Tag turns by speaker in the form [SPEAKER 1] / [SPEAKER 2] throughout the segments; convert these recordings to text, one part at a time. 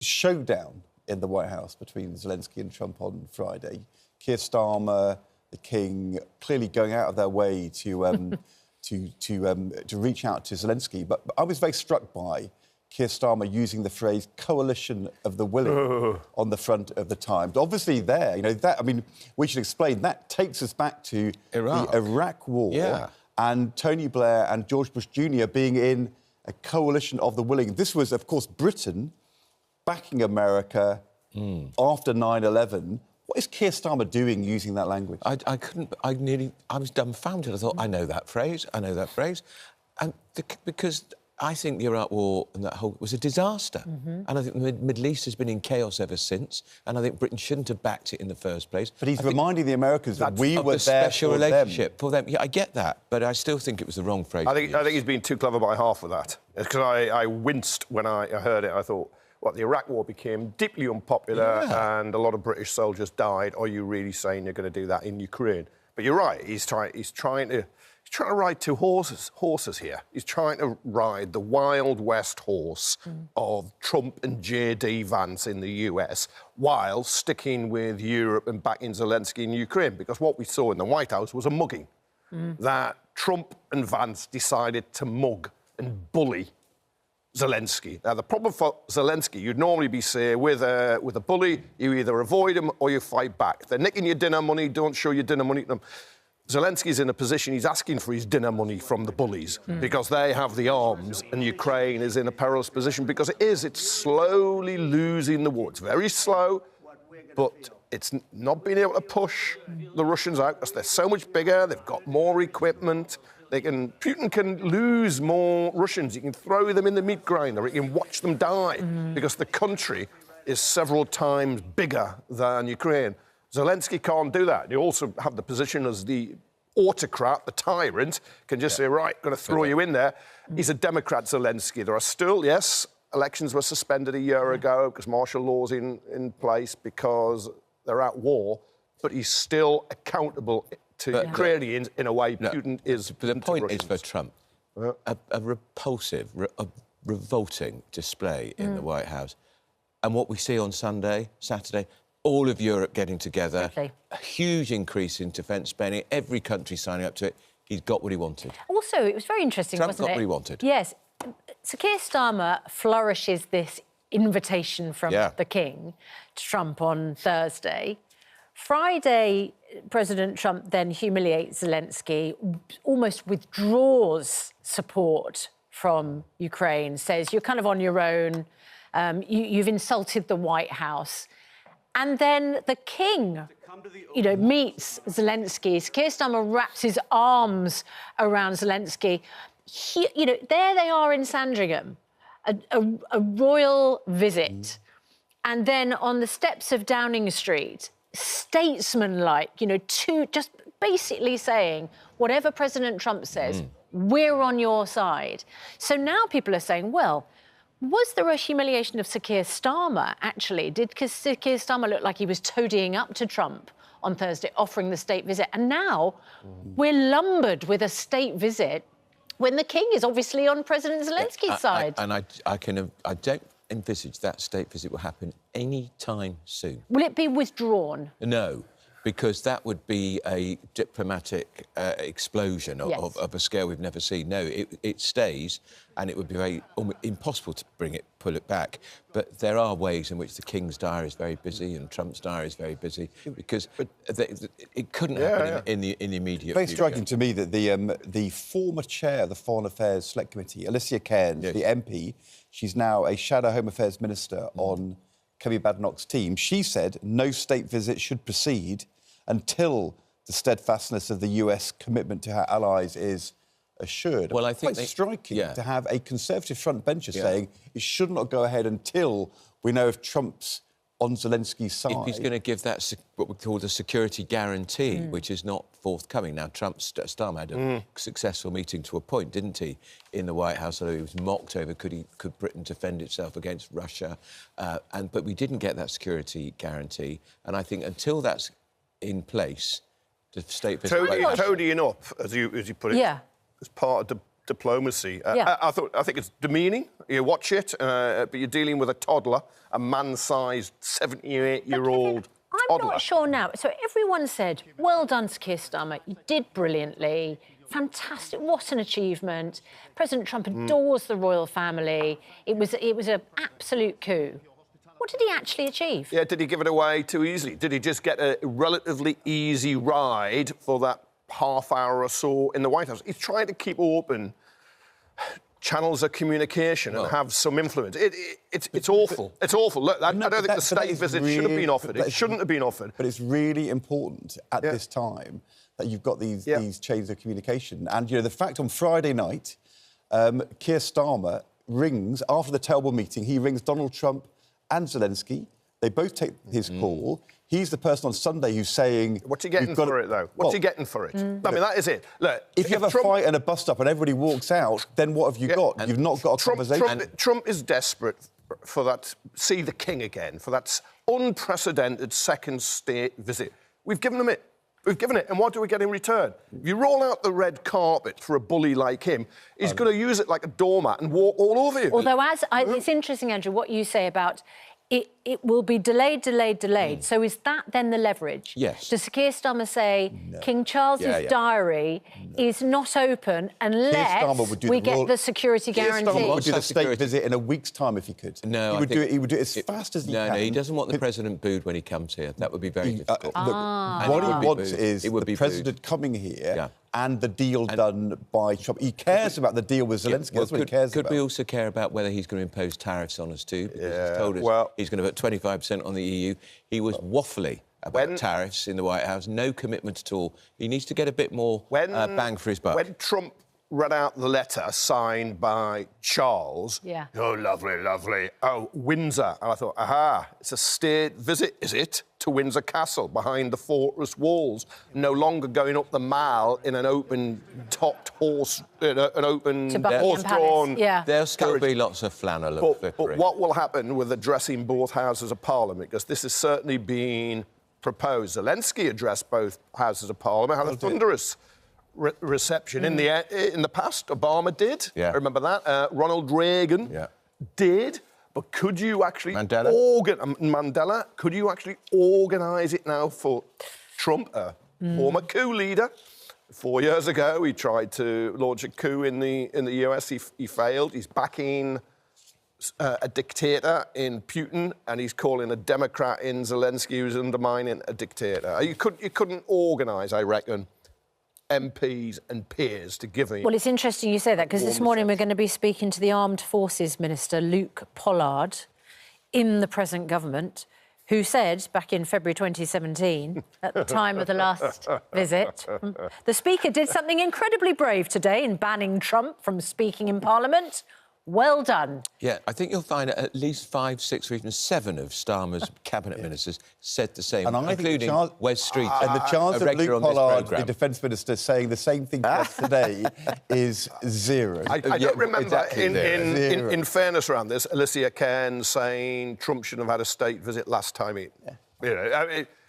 [SPEAKER 1] showdown in the White House between Zelensky and Trump on Friday. Keir Starmer, the King, clearly going out of their way to to reach out to Zelensky. But I was very struck by Keir Starmer using the phrase "coalition of the willing" on the front of the Times. Obviously, there, you know, that. I mean, we should explain that takes us back to the Iraq War and Tony Blair and George Bush Jr. being in a coalition of the willing. This was, of course, Britain backing America after 9/11. What is Keir Starmer doing using that language?
[SPEAKER 2] I was dumbfounded. I thought, I know that phrase. And because I think the Iraq War and that whole was a disaster. And I think the Middle East has been in chaos ever since. And I think Britain shouldn't have backed it in the first place.
[SPEAKER 1] But he's reminding the Americans that we were there
[SPEAKER 2] special relationship for them. Yeah, I get that, but I still think it was the wrong phrase.
[SPEAKER 3] I think he's been too clever by half with that. Because I winced when I heard it. I thought, what, the Iraq War became deeply unpopular and a lot of British soldiers died. Are you really saying you're going to do that in Ukraine? But you're right. He's trying to ride two horses here. He's trying to ride the Wild West horse of Trump and J.D. Vance in the US while sticking with Europe and backing Zelensky in Ukraine. Because what we saw in the White House was a mugging. That Trump and Vance decided to mug and bully Zelensky. Now, the problem for Zelensky, you'd normally be, say, with a bully, you either avoid him or you fight back. They're nicking your dinner money, don't show your dinner money to them. Zelensky's in a position, he's asking for his dinner money from the bullies because they have the arms and Ukraine is in a perilous position because it's slowly losing the war. It's very slow, but it's not being able to push the Russians out because they're so much bigger, they've got more equipment. Putin can lose more Russians. He can throw them in the meat grinder. He can watch them die because the country is several times bigger than Ukraine. Zelensky can't do that. You also have the position as the autocrat, the tyrant, can just say, right, got to throw you in there. He's a Democrat, Zelensky. There are still, yes, elections were suspended a year ago because martial law's in place because they're at war, but he's still accountable to Ukrainians in a way Putin is.
[SPEAKER 2] But the point is for Trump, a repulsive, a revolting display in the White House. And what we see on Saturday, all of Europe getting together, a huge increase in defence spending, every country signing up to it. He's got what he wanted.
[SPEAKER 4] Also, it was very interesting,
[SPEAKER 2] Trump
[SPEAKER 4] wasn't it?
[SPEAKER 2] got what he wanted.
[SPEAKER 4] Yes. So Keir Starmer flourishes this invitation from the King to Trump on Thursday. Friday, President Trump then humiliates Zelensky, almost withdraws support from Ukraine, says, you're kind of on your own, you've insulted the White House. And then the King, meets Zelensky. Keir Starmer wraps his arms around Zelensky. There they are in Sandringham, a royal visit. And then on the steps of Downing Street, statesman-like, just basically saying, whatever President Trump says, we're on your side. So now people are saying, well, was there a humiliation of Sir Keir Starmer, actually? Did Sir Keir Starmer look like he was toadying up to Trump on Thursday, offering the state visit? And now we're lumbered with a state visit when the King is obviously on President Zelensky's side.
[SPEAKER 2] I don't envisage that state visit will happen any time soon.
[SPEAKER 4] Will it be withdrawn?
[SPEAKER 2] No, because that would be a diplomatic explosion of a scale we've never seen. No, it stays, and it would be impossible to pull it back. But there are ways in which the King's diary is very busy and Trump's diary is very busy because it couldn't happen in the immediate
[SPEAKER 1] Very
[SPEAKER 2] future.
[SPEAKER 1] striking to me that the former chair of the Foreign Affairs Select Committee, Alicia Cairns, the MP, she's now a shadow Home Affairs Minister on Kemi Badenoch's team. She said no state visit should proceed until the steadfastness of the US commitment to her allies is assured.
[SPEAKER 2] Well, I think
[SPEAKER 1] it's striking to have a Conservative frontbencher saying it should not go ahead until we know if Trump's on Zelensky's side.
[SPEAKER 2] If he's going to give that what we call the security guarantee, which is not forthcoming. Now, Starmer had a successful meeting to a point, didn't he, in the White House, although he was mocked over could Britain defend itself against Russia. But we didn't get that security guarantee. And I think until that's in place, the state visit...
[SPEAKER 3] Toadying up, as you put it, as part of diplomacy.
[SPEAKER 4] Yeah.
[SPEAKER 3] I think it's demeaning. You watch it, but you're dealing with a toddler, a man-sized 78-year-old toddler.
[SPEAKER 4] I'm not sure now. So everyone said, well done to Keir Starmer. You did brilliantly. Fantastic. What an achievement. President Trump adores the royal family. It was an absolute coup. What did he actually achieve?
[SPEAKER 3] Yeah, did he give it away too easily? Did he just get a relatively easy ride for that half hour or so in the White House? He's trying to keep open channels of communication and have some influence. It's awful. It's awful. Look, I don't think the state visit should have been offered. It shouldn't have been offered.
[SPEAKER 1] But it's really important at this time that you've got these chains of communication. And, you know, the fact on Friday night, Keir Starmer rings, after the terrible meeting, he rings Donald Trump and Zelensky. They both take his call. He's the person on Sunday who's saying...
[SPEAKER 3] What's he getting for it, though? What's he getting for it? I mean, that is it. Look,
[SPEAKER 1] if you have a fight and a bus-stop and everybody walks out, then what have you got? You've not got a conversation.
[SPEAKER 3] Trump is desperate for that, see the king again, for that unprecedented second state visit. We've given him it. We've given it, and what do we get in return? If you roll out the red carpet for a bully like him, he's going to use it like a doormat and walk all over you.
[SPEAKER 4] Although, it's interesting, Andrew, what you say about it will be delayed. So is that then the leverage?
[SPEAKER 2] Yes.
[SPEAKER 4] Does Keir Starmer say King Charles's diary is not open unless we get the security guarantee?
[SPEAKER 1] Keir Starmer would do the state visit in a week's time if he could.
[SPEAKER 2] No,
[SPEAKER 1] he would do it as fast as he can.
[SPEAKER 2] No, he doesn't want the president booed when he comes here. That would be very difficult.
[SPEAKER 1] What he wants is the president coming here and the deal done by Trump. He cares about the deal with Zelensky. That's what he cares about.
[SPEAKER 2] Could we also care about whether he's going to impose tariffs on us too? Because he's told us he's going to put 25% on the EU. He was waffly about tariffs in the White House. No commitment at all. He needs to get a bit more bang for his buck.
[SPEAKER 3] When Trump read out the letter signed by Charles, oh, lovely, oh, Windsor. And I thought, aha, it's a state visit, is it, to Windsor Castle, behind the fortress walls, no longer going up the Mall in an open-topped horse, an open horse-drawn...
[SPEAKER 2] There'll still be lots of flannel and flippery.
[SPEAKER 3] But what will happen with addressing both houses of Parliament? Because this has certainly been proposed. Zelensky addressed both houses of Parliament, had a thunderous reception. In the past, Obama did. I remember that. Ronald Reagan did. But could you actually Mandela? Could you actually organise it now for Trump, a former coup leader? 4 years ago, he tried to launch a coup in the US. He failed. He's backing a dictator in Putin, and he's calling a Democrat in Zelensky who's undermining a dictator. You couldn't organise, I reckon, MPs and peers to give him...
[SPEAKER 4] Well, it's interesting you say that, because this morning we're going to be speaking to the Armed Forces Minister, Luke Pollard, in the present government, who said back in February 2017, at the time of the last visit, the Speaker did something incredibly brave today in banning Trump from speaking in Parliament. Well done.
[SPEAKER 2] Yeah, I think you'll find at least 5, 6, or even 7 of Starmer's cabinet ministers said the same, including Wes Street.
[SPEAKER 1] And the chance of Luke Pollard, the defence minister, saying the same thing to us today is zero.
[SPEAKER 3] I don't remember, in fairness around this, Alicia Cairns saying Trump shouldn't have had a state visit last time.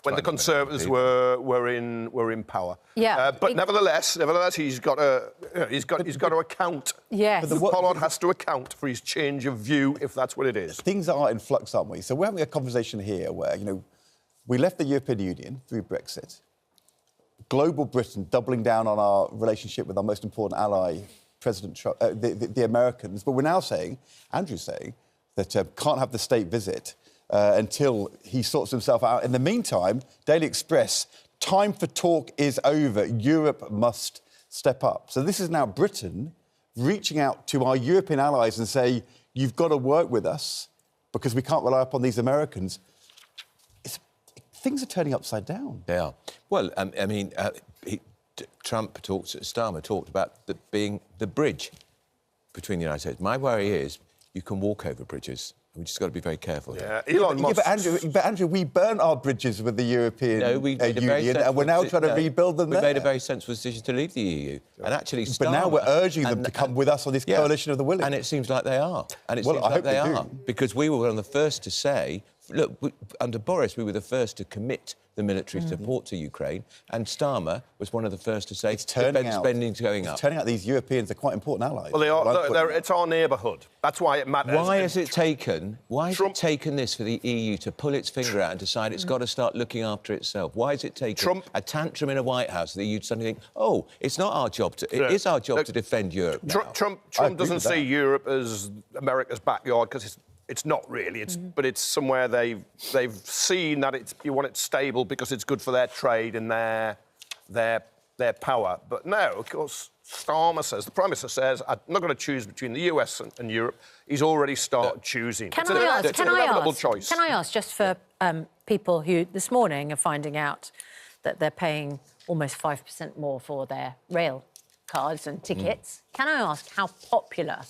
[SPEAKER 3] When the Conservatives were in power. But nevertheless, he's got to account.
[SPEAKER 4] Yes.
[SPEAKER 3] Pollard has to account for his change of view, if that's what it is.
[SPEAKER 1] Things are in flux, aren't we? So we're having a conversation here where, we left the European Union through Brexit. Global Britain doubling down on our relationship with our most important ally, President Trump, the Americans. But we're now saying, Andrew's saying, that can't have the state visit until he sorts himself out. In the meantime, Daily Express, time for talk is over. Europe must step up. So this is now Britain reaching out to our European allies and say, you've got to work with us because we can't rely upon these Americans. Things are turning upside down.
[SPEAKER 2] They are. Well, Starmer talked about being the bridge between the United States. My worry is you can walk over bridges. We just got to be very careful.
[SPEAKER 3] Elon Musk.
[SPEAKER 1] But Andrew, we burnt our bridges with the European Union, and we're now trying to rebuild them.
[SPEAKER 2] We made a very sensible decision to leave the EU, and actually,
[SPEAKER 1] but now we're urging them to come with us on this coalition of the willing.
[SPEAKER 2] And it seems like they are. And it seems like they are, because we were one of the first to say look, under Boris, we were the first to commit the military support to Ukraine, and Starmer was one of the first to say defence spending's going up.
[SPEAKER 1] It's turning out these Europeans are quite important allies.
[SPEAKER 3] Well, they are. It's our neighbourhood. That's why it matters.
[SPEAKER 2] Why has it taken this for the EU to pull its finger out and decide it's got to start looking after itself? Why has it taken a tantrum in a White House that the EU suddenly think, oh, it's not our job to... It is our job to defend Europe now.
[SPEAKER 3] Trump doesn't see Europe as America's backyard, because it's not really. But it's somewhere they've seen that you want it stable because it's good for their trade and their power. But now, of course, Starmer says, the Prime Minister says, I'm not going to choose between the US and Europe. He's already started choosing.
[SPEAKER 4] Can I ask, just for people who this morning are finding out that they're paying almost 5% more for their rail cards and tickets, can I ask how popular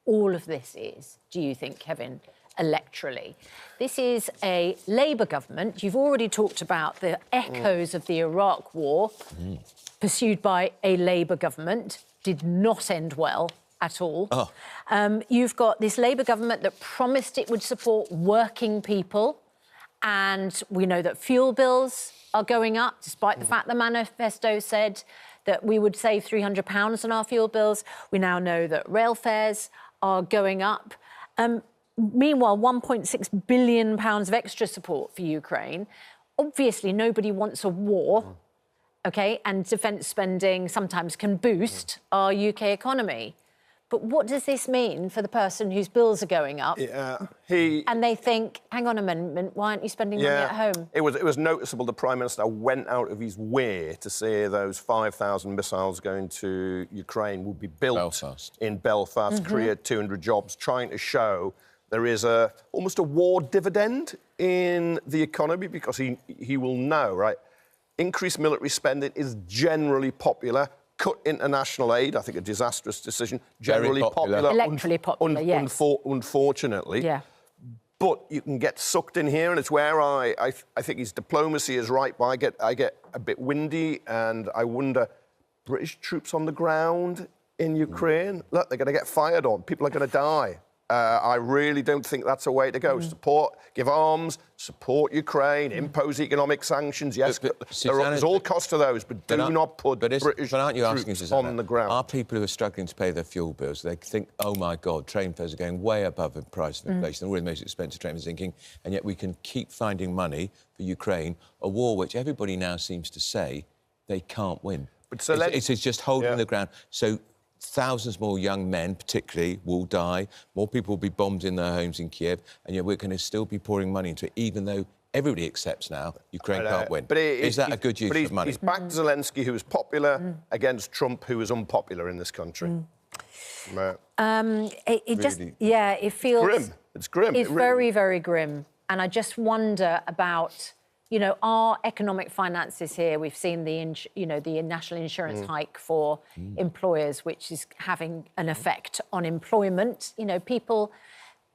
[SPEAKER 4] all of this is, do you think, Kevin, electorally? This is a Labour government. You've already talked about the echoes of the Iraq war, pursued by a Labour government, did not end well at all. You've got this Labour government that promised it would support working people, and we know that fuel bills are going up, despite the fact the manifesto said that we would save £300 on our fuel bills. We now know that rail fares are going up. Meanwhile, £1.6 billion of extra support for Ukraine. Obviously, nobody wants a war, OK? And defence spending sometimes can boost our UK economy. But what does this mean for the person whose bills are going up? And they think, hang on a minute, why aren't you spending money at home?
[SPEAKER 3] It was noticeable the Prime Minister went out of his way to say those 5,000 missiles going to Ukraine would be built in Belfast, create 200 jobs, trying to show there is almost a war dividend in the economy, because he will know, right? Increased military spending is generally popular. Cut international aid, I think a disastrous decision. Generally popular.
[SPEAKER 4] Electorally popular, yes.
[SPEAKER 3] Unfortunately.
[SPEAKER 4] Yeah.
[SPEAKER 3] But you can get sucked in here, and it's where I think his diplomacy is right, but I get a bit windy, and I wonder, British troops on the ground in Ukraine, look, they're going to get fired on. People are going to die. I really don't think that's a way to go. Support, give arms, support Ukraine, impose economic sanctions. Yes, there's all cost to those, but do not put British
[SPEAKER 2] aren't you asking,
[SPEAKER 3] troops
[SPEAKER 2] Susanna,
[SPEAKER 3] on the ground.
[SPEAKER 2] Are people who are struggling to pay their fuel bills, they think, oh, my God, train fares are going way above the price of inflation. They're already the most expensive train fares, thinking, and yet we can keep finding money for Ukraine, a war which everybody now seems to say they can't win. But it's just holding the ground. So thousands more young men, particularly, will die. More people will be bombed in their homes in Kiev, and yet we're going to still be pouring money into it, even though everybody accepts now Ukraine can't win. But is that a good use of money?
[SPEAKER 3] He's backed Zelenskyy, who was popular, against Trump, who was unpopular in this country.
[SPEAKER 4] It feels
[SPEAKER 3] grim. It's grim.
[SPEAKER 4] It's very, very grim. And I just wonder about, you know, our economic finances here. We've seen the national insurance hike for employers, which is having an effect on employment. You know, people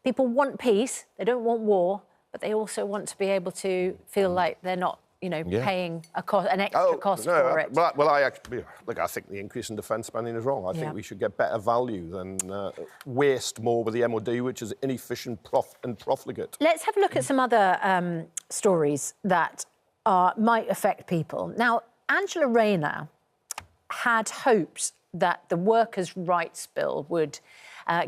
[SPEAKER 4] want peace. They don't want war, but they also want to be able to feel like they're not, paying an extra cost for it.
[SPEAKER 3] Well, I think the increase in defence spending is wrong. I think we should get better value than waste more with the MOD, which is inefficient and profligate.
[SPEAKER 4] Let's have a look at some other stories that might affect people. Now, Angela Rayner had hoped that the workers' rights bill would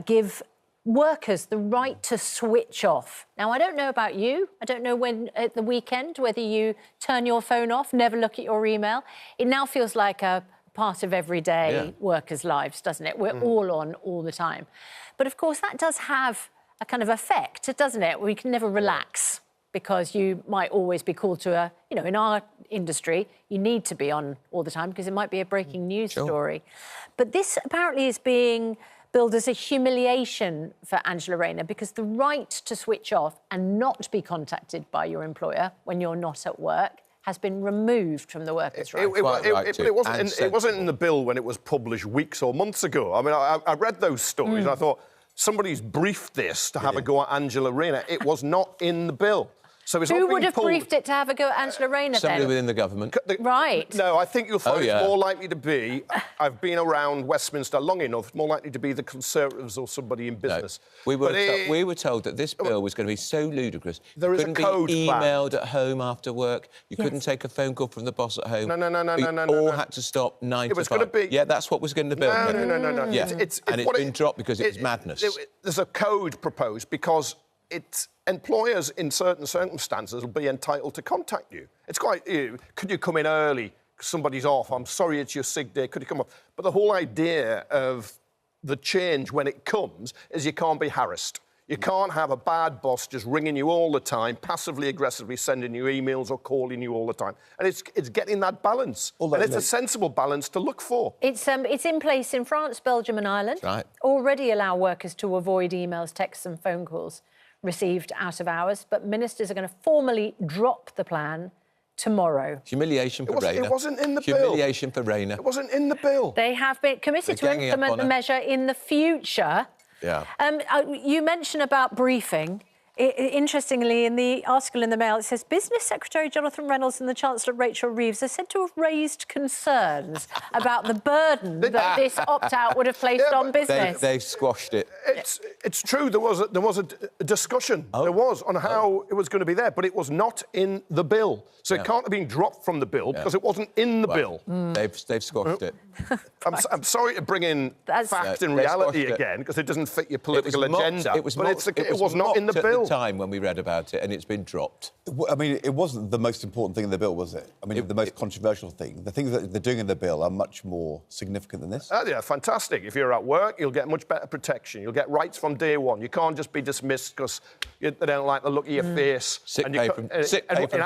[SPEAKER 4] give workers the right to switch off. Now, I don't know about you. I don't know when at the weekend whether you turn your phone off, never look at your email. It now feels like a part of everyday workers' lives, doesn't it? We're all on all the time. But, of course, that does have a kind of effect, doesn't it? We can never relax because you might always be called to in our industry, you need to be on all the time because it might be a breaking news story. But this apparently is being billed as a humiliation for Angela Rayner because the right to switch off and not be contacted by your employer when you're not at work has been removed from the workers' rights.
[SPEAKER 3] It wasn't in the bill when it was published weeks or months ago. I mean, I read those stories and I thought, somebody's briefed this to have a go at Angela Rayner. It was not in the bill. So it's
[SPEAKER 4] Who
[SPEAKER 3] not
[SPEAKER 4] would have
[SPEAKER 3] pulled.
[SPEAKER 4] briefed it to have a go at Angela Rayner
[SPEAKER 2] Somebody
[SPEAKER 4] then?
[SPEAKER 2] within the government.
[SPEAKER 4] Right.
[SPEAKER 3] No, I think you'll find
[SPEAKER 2] yeah.
[SPEAKER 3] it's more likely to be, I've been around Westminster long enough, it's more likely to be the Conservatives or somebody in business.
[SPEAKER 2] No. We were told that this bill was going to be so ludicrous.
[SPEAKER 3] There is a code
[SPEAKER 2] be
[SPEAKER 3] plan.
[SPEAKER 2] emailed at home after work. You couldn't take a phone call from the boss at home.
[SPEAKER 3] No.
[SPEAKER 2] We all had to stop 9 to 5.
[SPEAKER 3] was going to be...
[SPEAKER 2] Yeah, that's what was going to be the bill.
[SPEAKER 3] No.
[SPEAKER 2] Yeah. It's been dropped because it was madness.
[SPEAKER 3] There's a code proposed because employers in certain circumstances will be entitled to contact you. It's quite, could you come in early? Somebody's off. I'm sorry, it's your sick day. Could you come up? But the whole idea of the change when it comes is you can't be harassed. You can't have a bad boss just ringing you all the time, passively, aggressively sending you emails or calling you all the time. And it's getting that balance. And it's a sensible balance to look for.
[SPEAKER 4] It's in place in France, Belgium and Ireland.
[SPEAKER 2] Right.
[SPEAKER 4] Already allow workers to avoid emails, texts and phone calls received out of hours, but ministers are going to formally drop the plan tomorrow.
[SPEAKER 2] Humiliation for Rayner.
[SPEAKER 3] It wasn't in the bill.
[SPEAKER 2] Humiliation for Rayner.
[SPEAKER 3] It wasn't in the bill.
[SPEAKER 4] They have been committed to implement the measure in the future.
[SPEAKER 2] Yeah.
[SPEAKER 4] You mentioned about briefing. Interestingly, in the article in the Mail, it says Business Secretary Jonathan Reynolds and the Chancellor Rachel Reeves are said to have raised concerns about the burden that this opt-out would have placed on business.
[SPEAKER 2] They squashed it.
[SPEAKER 3] It's true. There was a discussion. There was on how it was going to be there, but it was not in the bill. So it can't have been dropped from the bill because it wasn't in the bill.
[SPEAKER 2] They've squashed it.
[SPEAKER 3] I'm sorry to bring in fact and reality again because it doesn't fit your political agenda.
[SPEAKER 2] It was
[SPEAKER 3] not in the bill.
[SPEAKER 2] At the time when we read about it, and it's been dropped.
[SPEAKER 1] I mean, it wasn't the most important thing in the bill, was it? I mean, the most controversial thing. The things that they're doing in the bill are much more significant than this.
[SPEAKER 3] Yeah, fantastic. If you're at work, you'll get much better protection. You'll get rights from day one. You can't just be dismissed because they don't like the look of your face.
[SPEAKER 2] Sick pay from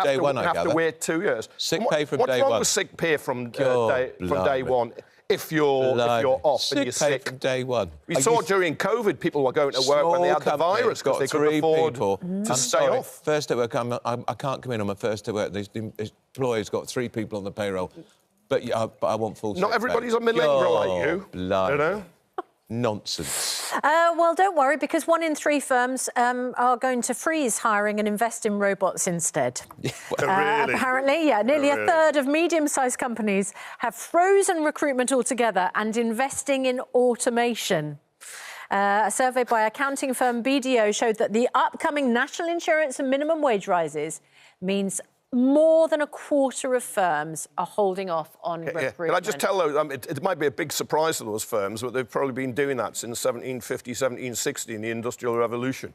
[SPEAKER 2] day one, I gather.
[SPEAKER 3] You have to wait 2 years.
[SPEAKER 2] Sick pay from day one.
[SPEAKER 3] What's wrong with sick pay from day one? If you're off and you're sick.
[SPEAKER 2] From day one.
[SPEAKER 3] We saw during COVID people were going to work when they had the virus because they couldn't afford to stay off.
[SPEAKER 2] First at work, I can't come in on my first day work. The employer's got 3 people on the payroll, but I want full.
[SPEAKER 3] Not everybody's a millennial like you. You know.
[SPEAKER 2] Nonsense.
[SPEAKER 4] Well, don't worry, because 1 in 3 firms are going to freeze hiring and invest in robots instead.
[SPEAKER 3] Really?
[SPEAKER 4] Apparently, yeah. Nearly a third of medium-sized companies have frozen recruitment altogether and investing in automation. A survey by accounting firm BDO showed that the upcoming national insurance and minimum wage rises means more than a quarter of firms are holding off on recruitment.
[SPEAKER 3] Can I just tell those, it might be a big surprise to those firms, but they've probably been doing that since 1750, 1760 in the Industrial Revolution.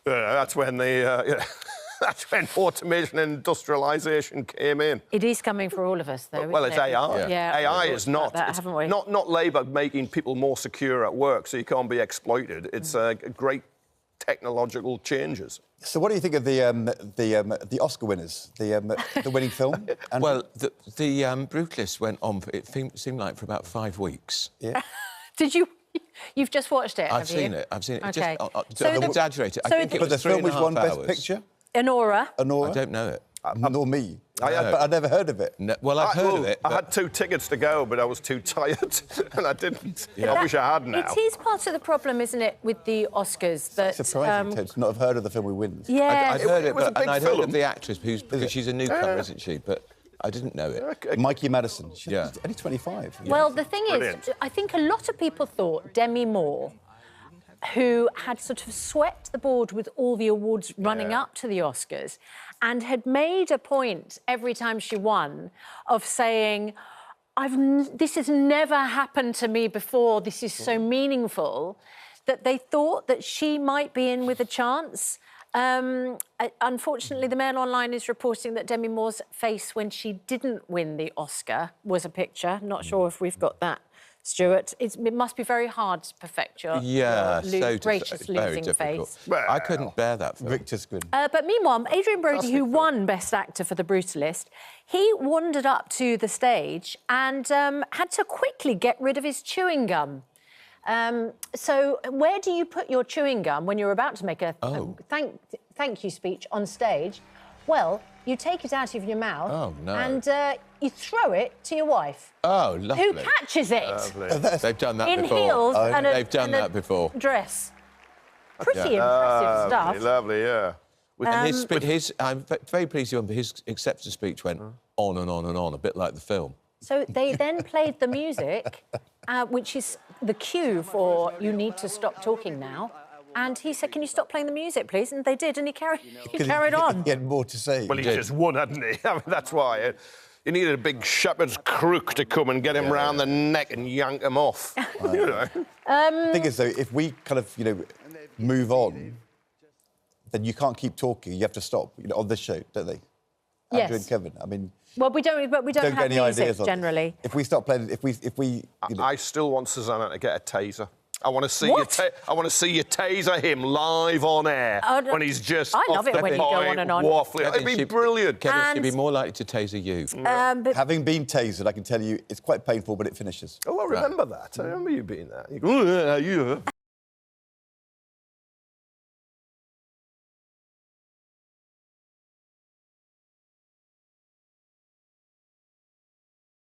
[SPEAKER 3] That's when that's when automation and industrialisation came in.
[SPEAKER 4] It is coming for all of us, though.
[SPEAKER 3] Well, it's AI.
[SPEAKER 4] Yeah.
[SPEAKER 3] AI is not.
[SPEAKER 4] Haven't we?
[SPEAKER 3] Not Labour making people more secure at work so you can't be exploited. It's great technological changes.
[SPEAKER 1] So, what do you think of the Oscar winners, the winning film?
[SPEAKER 2] Well, the Brutalist went on. It seemed like for about 5 weeks.
[SPEAKER 1] Yeah.
[SPEAKER 4] Did you? You've just watched it,
[SPEAKER 2] I've seen it. I've seen it.
[SPEAKER 4] Okay.
[SPEAKER 2] Don't exaggerate it. I think it was
[SPEAKER 1] the film which won Best
[SPEAKER 2] hours.
[SPEAKER 1] Picture?
[SPEAKER 4] Honora.
[SPEAKER 2] I don't know it.
[SPEAKER 1] Nor me. But I never heard of it.
[SPEAKER 2] No, well, I've heard of it.
[SPEAKER 3] I had 2 tickets to go, but I was too tired, and I didn't. Yeah. I wish I had now.
[SPEAKER 4] It is part of the problem, isn't it, with the Oscars? That
[SPEAKER 1] surprising to not have heard of the film who wins.
[SPEAKER 4] Yeah,
[SPEAKER 2] I'd heard it,
[SPEAKER 3] was a big
[SPEAKER 2] and I'd
[SPEAKER 3] film.
[SPEAKER 2] heard of the actress because she's a newcomer, isn't she? But I didn't know it.
[SPEAKER 1] Mikey Madison. She's
[SPEAKER 2] Yeah.
[SPEAKER 1] only 25.
[SPEAKER 4] Well, the thing
[SPEAKER 3] Brilliant.
[SPEAKER 4] is, I think a lot of people thought Demi Moore, who had sort of swept the board with all the awards running up to the Oscars and had made a point every time she won of saying, this has never happened to me before, this is so meaningful, that they thought that she might be in with a chance. Unfortunately, the Mail Online is reporting that Demi Moore's face when she didn't win the Oscar was a picture. Not sure if we've got that, Stuart. It must be very hard to perfect your gracious losing face.
[SPEAKER 2] Well, I couldn't bear that film.
[SPEAKER 1] Victor's good.
[SPEAKER 4] But meanwhile, Adrian Brody, who won Best Actor for The Brutalist, he wandered up to the stage and had to quickly get rid of his chewing gum. So where do you put your chewing gum when you're about to make a thank you speech on stage? Well, you take it out of your mouth and you throw it to your wife.
[SPEAKER 2] Oh, lovely.
[SPEAKER 4] Who catches it?
[SPEAKER 2] They've done that
[SPEAKER 4] in
[SPEAKER 2] before.
[SPEAKER 4] Heels and
[SPEAKER 2] they've done that before.
[SPEAKER 4] Dress. Pretty impressive stuff.
[SPEAKER 3] Lovely, yeah.
[SPEAKER 2] I'm very pleased with him, but his acceptance speech went on and on and on, a bit like the film.
[SPEAKER 4] So they then played the music, which is the cue for you need to stop talking now. And he said, can you stop playing the music, please? And they did, and he carried on.
[SPEAKER 1] He had more to say.
[SPEAKER 3] Well, he just won, hadn't he? I mean, that's why. You needed a big shepherd's crook to come and get him round the neck and yank him off. You know?
[SPEAKER 1] The thing is, though, if we kind of, move on, then you can't keep talking. You have to stop, on this show, don't they?
[SPEAKER 4] Yes.
[SPEAKER 1] Andrew and Kevin. I mean...
[SPEAKER 4] Well, we don't have
[SPEAKER 1] any
[SPEAKER 4] music,
[SPEAKER 1] ideas
[SPEAKER 4] generally.
[SPEAKER 1] If we stop playing...
[SPEAKER 3] I still want Susanna to get a taser. I want to see
[SPEAKER 4] What?
[SPEAKER 3] I want to see you taser him live on air when he's just
[SPEAKER 4] I love it when you go on and on.
[SPEAKER 3] Waffling. It'd be brilliant.
[SPEAKER 2] Kevin should be more likely to taser you.
[SPEAKER 1] Having been tasered, I can tell you it's quite painful, but it finishes.
[SPEAKER 3] Oh, I remember that. I remember you being there. You go,